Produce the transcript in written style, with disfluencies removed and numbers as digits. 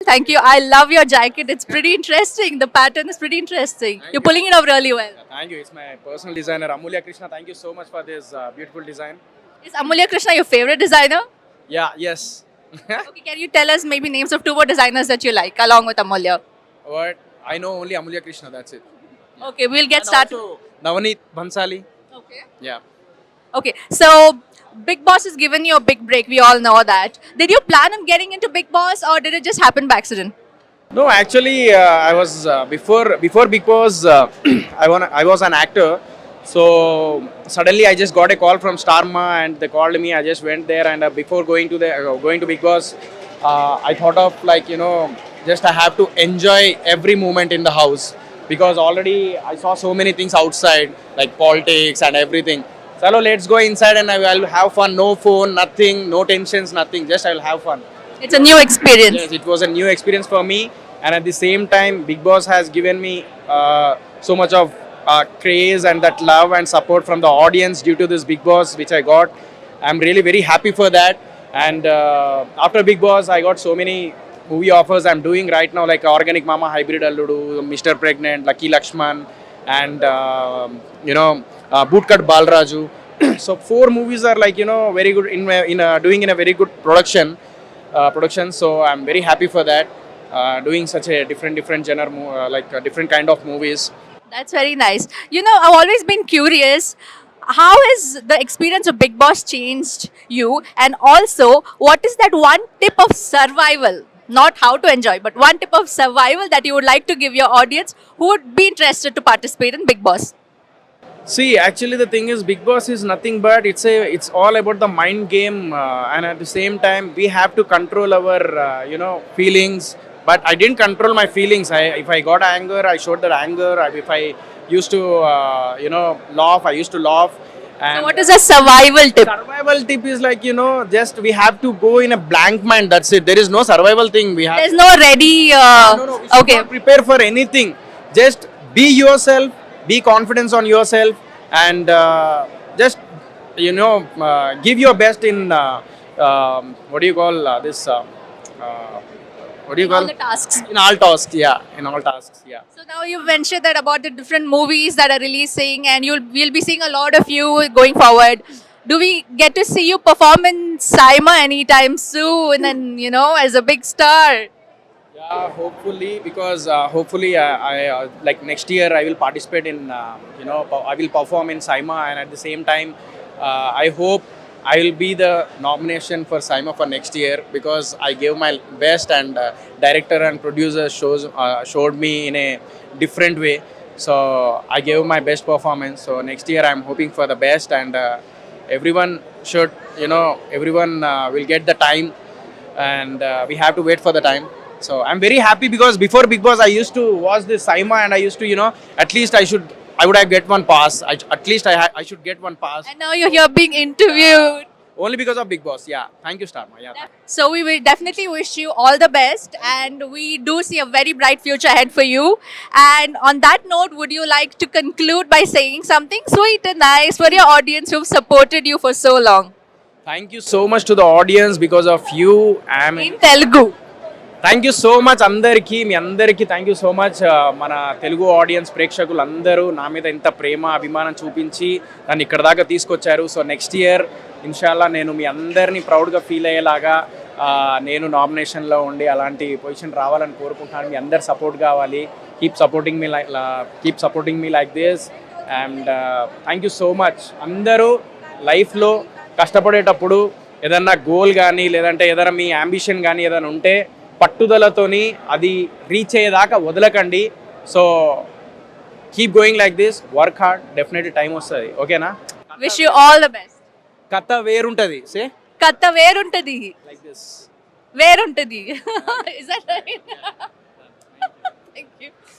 Thank you. I love your jacket. It's pretty interesting. The pattern is pretty interesting. You're pulling it off really well. Thank you. It's my personal designer, Amulya Krishna. Thank you so much for this beautiful design. Is Amulya Krishna your favorite designer? Yeah, yes. Okay, can you tell us maybe names of two more designers that you like along with Amulya? But I know only Amulya Krishna, that's it. Okay, we'll get And started. also Navneet Bhansali. Okay. Yeah. Okay, so Big Boss has given you a big break. We all know that. Did you plan on getting into Big Boss or did it just happen by accident? No, actually, I was before Big Boss. I was an actor. So suddenly I just got a call from Starma and they called me. I just went there and before going to Big Boss, I thought of just I have to enjoy every moment in the house because already I saw so many things outside like politics and everything. So hello, let's go inside and I will have fun. No phone, nothing, no tensions, nothing. Just I will have fun. It's a new experience. Yes, it was a new experience for me, and at the same time, Big Boss has given me so much of craze and that love and support from the audience due to this Big Boss, which I got. I'm really very happy for that. And after Big Boss, I got so many movie offers I'm doing right now, like Organic Mama, Hybrid Alludu, Mr. Pregnant, Lucky Lakshman, and Bootcut Balraju. So 4 movies are very good doing in a very good production. So I'm very happy for that. Doing such a different genre, like different kind of movies. That's very nice. You know, I've always been curious. How has the experience of Big Boss changed you? And also, what is that one tip of survival? Not how to enjoy, but one tip of survival that you would like to give your audience who would be interested to participate in Big Boss. See, actually, the thing is, Big Boss is nothing but it's all about the mind game, and at the same time, we have to control our feelings. But I didn't control my feelings. If I got anger, I showed that anger. If I used to laugh, I used to laugh. And So, what is a survival tip? survival tip is just we have to go in a blank mind. That's it. There is no survival thing. We have There's no ready. no. We should Okay. not prepare for anything. Just be yourself. Be confident on yourself, and just give your best in what do you call this? What do you All call the tasks. in all tasks? Yeah, in all tasks. Yeah. So now you've mentioned that about the different movies that are releasing, and we'll be seeing a lot of you going forward. Do we get to see you perform in Saima anytime soon? And as a big star. Yeah, hopefully, because hopefully I like next year I will participate in I will perform in Saima, and at the same time I hope I will be the nomination for Saima for next year because I gave my best and director and producer showed me in a different way. So I gave my best performance. So next year I'm hoping for the best and everyone should everyone will get the time and we have to wait for the time. So I'm very happy because before Big Boss I used to watch this Saima and I used to at least I would have get one pass. At least I should get one pass And now you're here being interviewed. only because of Big Boss. Yeah, thank you, Starma. Yeah. So we will definitely wish you all the best, and we do see a very bright future ahead for you. And on that note, would you like to conclude by saying something sweet and nice for your audience who've supported you for so long? Thank you so much to the audience because of you. In Telugu. Thank you so much అందరికీ మీ అందరికీ thank you so much మన Telugu audience ప్రేక్షకులు అందరూ నా మీద ఇంత ప్రేమ అభిమానం చూపించి నన్ను ఇక్కడ దాకా తీసుకొచ్చారు. సో నెక్స్ట్ ఇయర్ ఇన్షాల్లా నేను మీ అందరినీ ప్రౌడ్గా ఫీల్ అయ్యేలాగా నేను నామినేషన్లో ఉండి అలాంటి పొజిషన్ రావాలని కోరుకుంటున్నాను. మీ అందరు సపోర్ట్ కావాలి. Keep supporting me like this and thank you so much. అందరూ లైఫ్లో కష్టపడేటప్పుడు ఏదన్నా గోల్ కానీ లేదంటే ఏదైనా మీ అంబిషన్ కానీ ఏదైనా ఉంటే పట్టుదలతోని అది రీచ్ అయ్యేదాకా వదలకండి. So keep going like this, work hard, definitely time వస్తుంది. ఓకేనా? Wish you all the best. కథ వేరుంటుంది. సే కథ వేరుంటది. లైక్ దిస్ వేరుంటది. Is that right? Thank you.